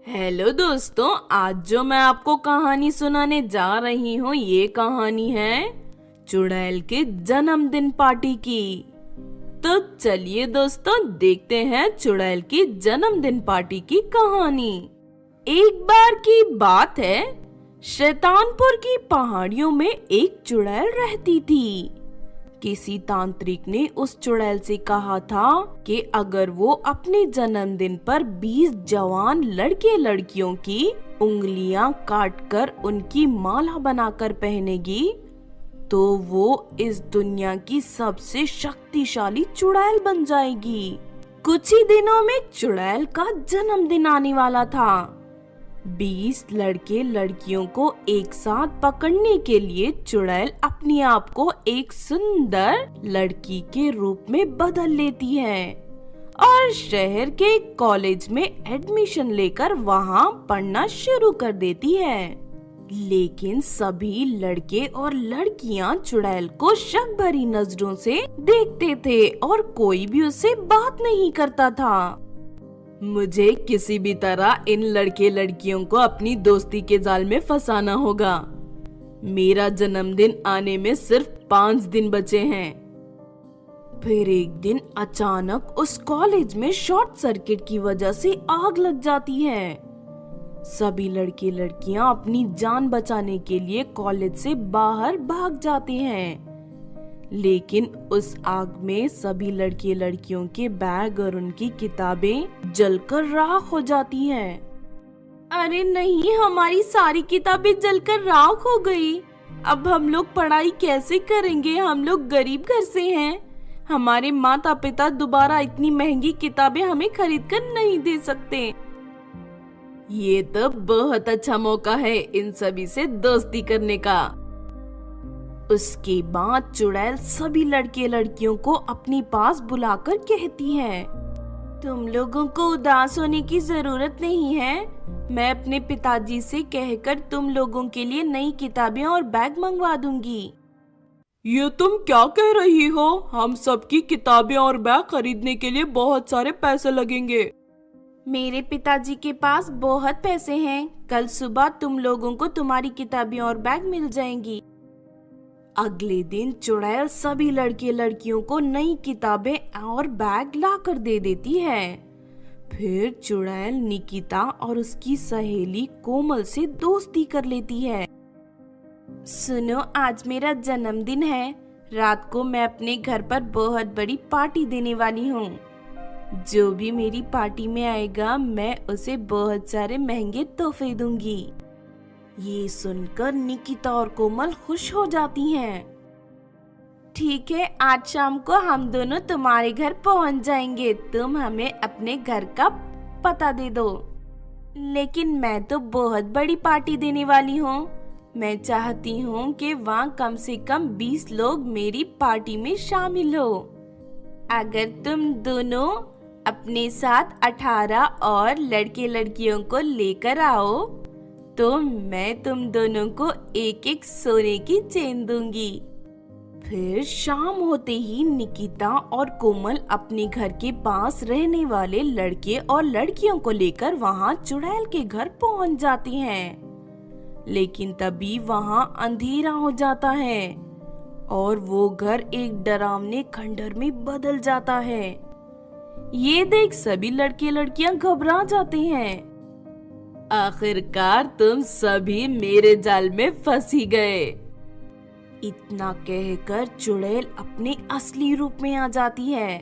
Hello दोस्तों, आज जो मैं आपको कहानी सुनाने जा रही हूँ ये कहानी है चुड़ैल के जन्मदिन पार्टी की। तो चलिए दोस्तों, देखते हैं चुड़ैल की जन्मदिन पार्टी की कहानी। एक बार की बात है, शैतानपुर की पहाड़ियों में एक चुड़ैल रहती थी। किसी तांत्रिक ने उस चुड़ैल से कहा था कि अगर वो अपने जन्मदिन पर 20 जवान लड़के लड़कियों की उंगलियां काटकर उनकी माला बनाकर पहनेगी तो वो इस दुनिया की सबसे शक्तिशाली चुड़ैल बन जाएगी। कुछ ही दिनों में चुड़ैल का जन्मदिन आने वाला था। 20 लड़के लड़कियों को एक साथ पकड़ने के लिए चुड़ैल अपने आप को एक सुंदर लड़की के रूप में बदल लेती है और शहर के कॉलेज में एडमिशन लेकर वहाँ पढ़ना शुरू कर देती है। लेकिन सभी लड़के और लड़कियाँ चुड़ैल को शक भरी नजरों से देखते थे और कोई भी उससे बात नहीं करता था। मुझे किसी भी तरह इन लड़के लड़कियों को अपनी दोस्ती के जाल में फंसाना होगा। मेरा जन्मदिन आने में सिर्फ 5 दिन बचे हैं। फिर एक दिन अचानक उस कॉलेज में शॉर्ट सर्किट की वजह से आग लग जाती है। सभी लड़के लड़कियां अपनी जान बचाने के लिए कॉलेज से बाहर भाग जाते हैं, लेकिन उस आग में सभी लड़के लड़कियों के बैग और उनकी किताबें जलकर राख हो जाती हैं। अरे नहीं, हमारी सारी किताबें जलकर राख हो गई। अब हम लोग पढ़ाई कैसे करेंगे? हम लोग गरीब घर से हैं। हमारे माता पिता दोबारा इतनी महंगी किताबें हमें खरीद कर नहीं दे सकते। ये तो बहुत अच्छा मौका है इन सभी से दोस्ती करने का। उसके बाद चुड़ैल सभी लड़के लड़कियों को अपने पास बुलाकर कहती है, तुम लोगों को उदास होने की जरूरत नहीं है। मैं अपने पिताजी से कहकर तुम लोगों के लिए नई किताबें और बैग मंगवा दूंगी। ये तुम क्या कह रही हो? हम सबकी किताबें और बैग खरीदने के लिए बहुत सारे पैसे लगेंगे। मेरे पिताजी के पास बहुत पैसे हैं। कल सुबह तुम लोगों को तुम्हारी किताबें और बैग मिल जाएंगी। अगले दिन चुड़ैल सभी लड़के लड़कियों को नई किताबें और बैग लाकर दे देती है। फिर चुड़ैल निकिता और उसकी सहेली कोमल से दोस्ती कर लेती है। सुनो, आज मेरा जन्मदिन है। रात को मैं अपने घर पर बहुत बड़ी पार्टी देने वाली हूँ। जो भी मेरी पार्टी में आएगा मैं उसे बहुत सारे महंगे तोहफे दूंगी। ये सुनकर निकिता और कोमल खुश हो जाती हैं। ठीक है, आज शाम को हम दोनों तुम्हारे घर पहुंच जाएंगे। तुम हमें अपने घर का पता दे दो। लेकिन मैं तो बहुत बड़ी पार्टी देने वाली हूँ। मैं चाहती हूँ कि वहाँ कम से कम 20 लोग मेरी पार्टी में शामिल हो। अगर तुम दोनों अपने साथ 18 और लड़के लड़कियों को लेकर आओ तो मैं तुम दोनों को एक एक सोने की चेन दूंगी। फिर शाम होते ही निकिता और कोमल अपने घर के पास रहने वाले लड़के और लड़कियों को लेकर वहां चुड़ैल के घर पहुंच जाती हैं। लेकिन तभी वहां अंधेरा हो जाता है और वो घर एक डरावने खंडर में बदल जाता है। ये देख सभी लड़के लड़कियां घबरा जाते हैं। आखिरकार तुम सभी मेरे जाल में फंसी गए। इतना कहकर चुड़ैल अपने असली रूप में आ जाती है।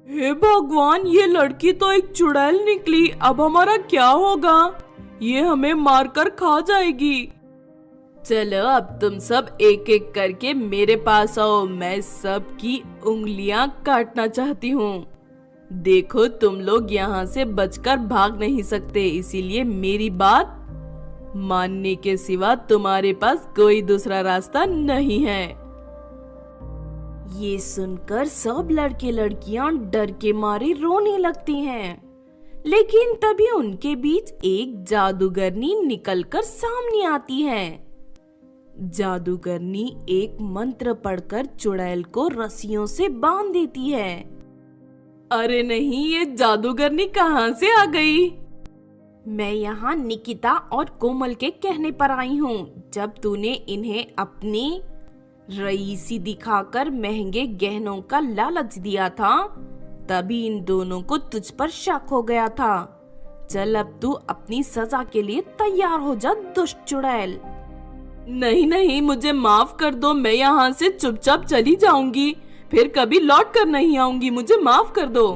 हे भगवान, ये लड़की तो एक चुड़ैल निकली। अब हमारा क्या होगा? ये हमें मारकर खा जाएगी। चलो, अब तुम सब एक एक करके मेरे पास आओ। मैं सबकी उंगलियां काटना चाहती हूँ। देखो, तुम लोग यहाँ से बचकर भाग नहीं सकते, इसीलिए मेरी बात मानने के सिवा तुम्हारे पास कोई दूसरा रास्ता नहीं है। ये सुनकर सब लड़के लड़कियां डर के मारे रोने लगती हैं। लेकिन तभी उनके बीच एक जादूगरनी निकलकर सामने आती है। जादूगरनी एक मंत्र पढ़कर चुड़ैल को रस्सियों से बांध देती है। अरे नहीं, ये जादूगरनी कहाँ से आ गई? मैं यहाँ निकिता और कोमल के कहने पर आई हूँ। जब तूने इन्हें अपनी रईसी दिखाकर महंगे गहनों का लालच दिया था, तभी इन दोनों को तुझ पर शक हो गया था। चल अब तू अपनी सजा के लिए तैयार हो जा, दुष्ट चुड़ैल। नहीं नहीं, मुझे माफ कर दो, मैं यहाँ से चुपचाप चली जाऊंगी, फिर कभी लौट कर नहीं आऊंगी, मुझे माफ कर दो।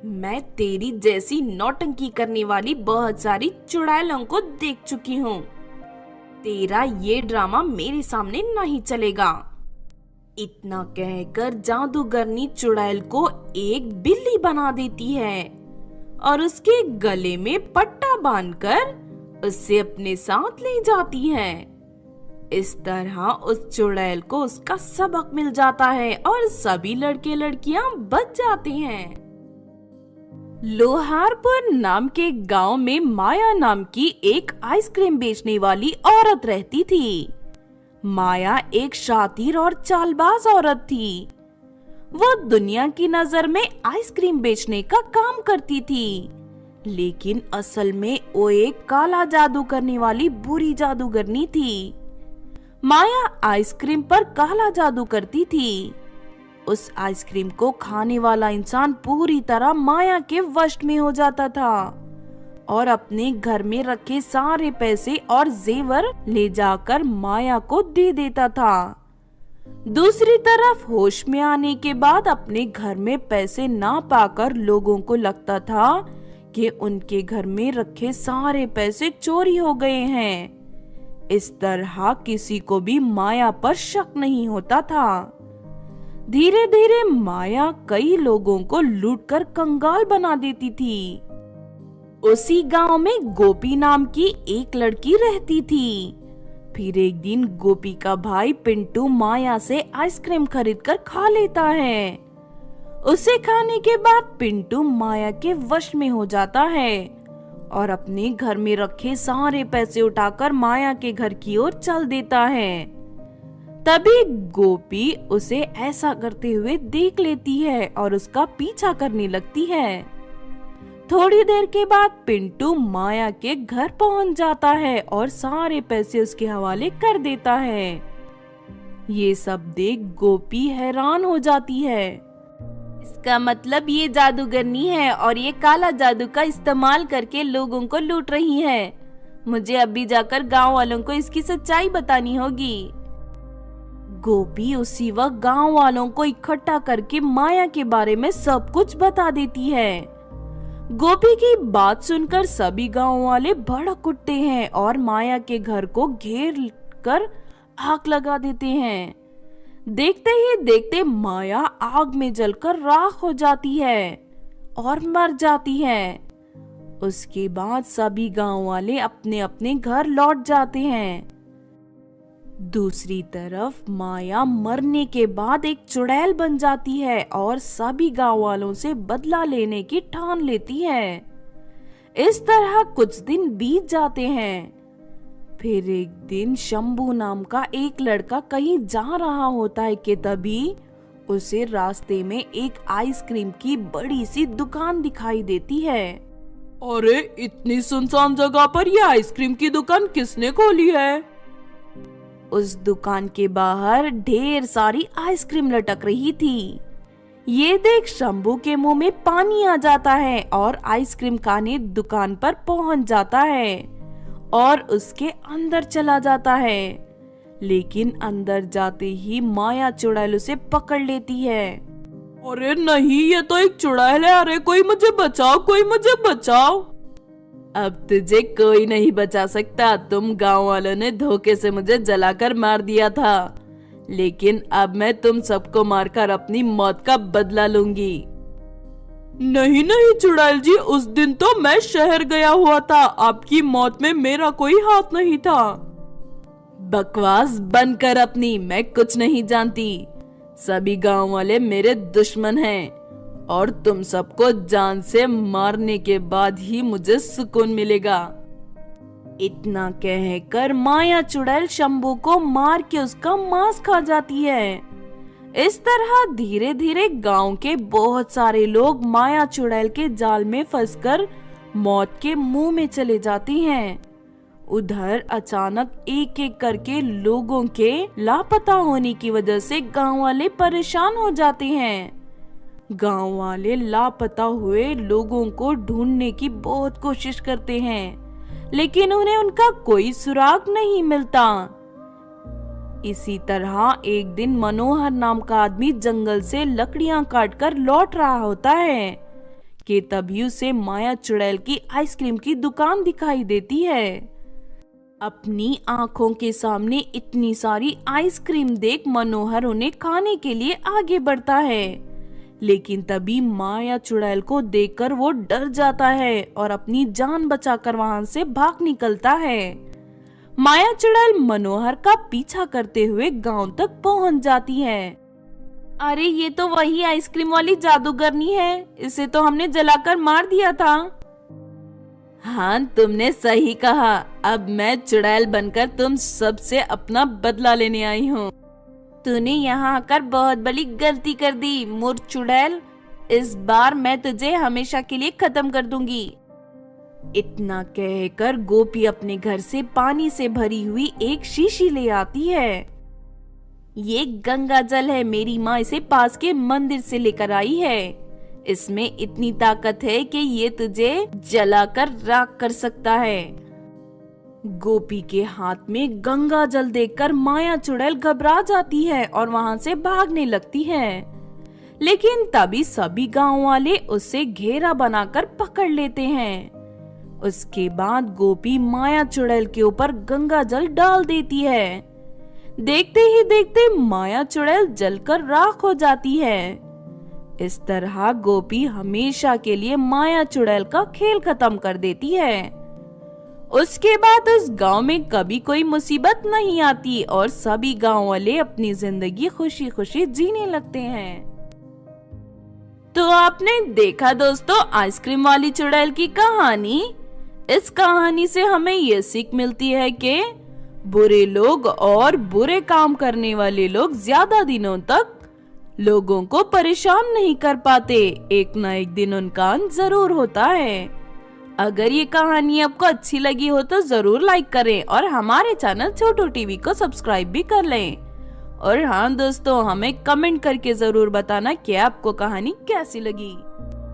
मैं तेरी जैसी नौटंकी करने वाली बहुत सारी चुड़ैलों को देख चुकी हूँ। तेरा ये ड्रामा मेरे सामने नहीं चलेगा। इतना कहकर जादूगरनी चुड़ैल को एक बिल्ली बना देती है और उसके गले में पट्टा बांधकर उसे अपने साथ ले जाती है। इस तरह उस चुड़ैल को उसका सबक मिल जाता है और सभी लड़के लड़कियां बच जाते हैं। लोहारपुर नाम के गांव में माया नाम की एक आइसक्रीम बेचने वाली औरत रहती थी। माया एक शातिर और चालबाज औरत थी। वो दुनिया की नजर में आइसक्रीम बेचने का काम करती थी, लेकिन असल में वो एक काला जादू करने वाली बुरी जादूगरनी थी। माया आइसक्रीम पर काला जादू करती थी। उस आइसक्रीम को खाने वाला इंसान पूरी तरह माया के वश में हो जाता था और अपने घर में रखे सारे पैसे और जेवर ले जाकर माया को दे देता था। दूसरी तरफ होश में आने के बाद अपने घर में पैसे ना पाकर लोगों को लगता था कि उनके घर में रखे सारे पैसे चोरी हो गए हैं। इस तरह किसी को भी माया पर शक नहीं होता था। धीरे धीरे माया कई लोगों को लूटकर कंगाल बना देती थी। उसी गांव में गोपी नाम की एक लड़की रहती थी। फिर एक दिन गोपी का भाई पिंटू माया से आइसक्रीम खरीदकर खा लेता है। उसे खाने के बाद पिंटू माया के वश में हो जाता है और अपने घर में रखे सारे पैसे उठाकर माया के घर की ओर चल देता है। तभी गोपी उसे ऐसा करते हुए देख लेती है और उसका पीछा करने लगती है। थोड़ी देर के बाद पिंटू माया के घर पहुंच जाता है और सारे पैसे उसके हवाले कर देता है। ये सब देख गोपी हैरान हो जाती है। इसका मतलब ये जादूगरनी है और ये काला जादू का इस्तेमाल करके लोगों को लूट रही है। मुझे अभी जाकर गांव वालों को इसकी सच्चाई बतानी होगी। गोपी उसी वक्त गांव वालों को इकट्ठा करके माया के बारे में सब कुछ बता देती है। गोपी की बात सुनकर सभी गांव वाले भड़क उठते हैं और माया के घर को घेर कर आग लगा देते हैं। देखते ही देखते माया आग में जलकर राख हो जाती है और मर जाती है। उसके बाद सभी गांव वाले अपने अपने घर लौट जाते हैं। दूसरी तरफ माया मरने के बाद एक चुड़ैल बन जाती है और सभी गांव वालों से बदला लेने की ठान लेती है। इस तरह कुछ दिन बीत जाते हैं। फिर एक दिन शंभू नाम का एक लड़का कहीं जा रहा होता है कि तभी उसे रास्ते में एक आइसक्रीम की बड़ी सी दुकान दिखाई देती है। अरे इतनी सुनसान जगह पर ये आइसक्रीम की दुकान किसने खोली है? उस दुकान के बाहर ढेर सारी आइसक्रीम लटक रही थी। ये देख शंभू के मुंह में पानी आ जाता है और आइसक्रीम खाने दुकान पर पहुंच जाता है और उसके अंदर चला जाता है। लेकिन अंदर जाते ही माया चुड़ैल उसे पकड़ लेती है। अरे नहीं, ये तो एक चुड़ैल है। अरे कोई मुझे बचाओ, कोई मुझे बचाओ। अब तुझे कोई नहीं बचा सकता। तुम गांव वालों ने धोखे से मुझे जलाकर मार दिया था, लेकिन अब मैं तुम सबको मारकर अपनी मौत का बदला लूंगी। नहीं नहीं चुड़ैल जी, उस दिन तो मैं शहर गया हुआ था। आपकी मौत में मेरा कोई हाथ नहीं था। बकवास बंद कर अपनी। मैं कुछ नहीं जानती। सभी गांव वाले मेरे दुश्मन हैं और तुम सबको जान से मारने के बाद ही मुझे सुकून मिलेगा। इतना कहकर माया चुड़ैल शंभू को मार के उसका मांस खा जाती है। इस तरह धीरे धीरे गांव के बहुत सारे लोग माया चुड़ैल के जाल में फंसकर मौत के मुंह में चले जाती हैं। उधर अचानक एक एक करके लोगों के लापता होने की वजह से गांव वाले परेशान हो जाते हैं। गांव वाले लापता हुए लोगों को ढूंढने की बहुत कोशिश करते हैं, लेकिन उन्हें उनका कोई सुराग नहीं मिलता। इसी तरह एक दिन मनोहर नाम का आदमी जंगल से लकड़ियां काटकर लौट रहा होता है कि तभी उसे माया चुड़ैल की आइसक्रीम की दुकान दिखाई देती है। अपनी आंखों के सामने इतनी सारी आइसक्रीम देख मनोहर उन्हें खाने के लिए आगे बढ़ता है, लेकिन तभी माया चुड़ैल को देखकर वो डर जाता है और अपनी जान बचाकर वहां से भाग निकलता है। माया चुड़ैल मनोहर का पीछा करते हुए गांव तक पहुंच जाती है। अरे ये तो वही आइसक्रीम वाली जादूगरनी है, इसे तो हमने जलाकर मार दिया था। हाँ, तुमने सही कहा। अब मैं चुड़ैल बनकर तुम सबसे अपना बदला लेने आई हूँ। तूने यहाँ आकर बहुत बड़ी गलती कर दी मूर्ख चुड़ैल। इस बार मैं तुझे हमेशा के लिए खत्म कर दूंगी। इतना कहकर गोपी अपने घर से पानी से भरी हुई एक शीशी ले आती है। ये गंगा जल है, मेरी माँ इसे पास के मंदिर से लेकर आई है। इसमें इतनी ताकत है कि ये तुझे जलाकर राख कर सकता है। गोपी के हाथ में गंगा जल देखकर माया चुड़ैल घबरा जाती है और वहां से भागने लगती है, लेकिन तभी सभी गांव वाले उसे घेरा बनाकर पकड़ लेते हैं। उसके बाद गोपी माया चुड़ैल के ऊपर गंगा जल डाल देती है। देखते ही देखते माया चुड़ैल जलकर राख हो जाती है। इस तरह गोपी हमेशा के लिए माया चुड़ैल का खेल खत्म कर देती है। उसके बाद उस गांव में कभी कोई मुसीबत नहीं आती और सभी गांव वाले अपनी जिंदगी खुशी खुशी जीने लगते हैं। तो आपने देखा दोस्तों आइसक्रीम वाली चुड़ैल की कहानी। इस कहानी से हमें ये सीख मिलती है कि बुरे लोग और बुरे काम करने वाले लोग ज्यादा दिनों तक लोगों को परेशान नहीं कर पाते। एक ना एक दिन उनका अंत जरूर होता है। अगर ये कहानी आपको अच्छी लगी हो तो जरूर लाइक करें और हमारे चैनल छोटू टीवी को सब्सक्राइब भी कर लें। और हाँ दोस्तों, हमें कमेंट करके जरूर बताना कि आपको कहानी कैसी लगी।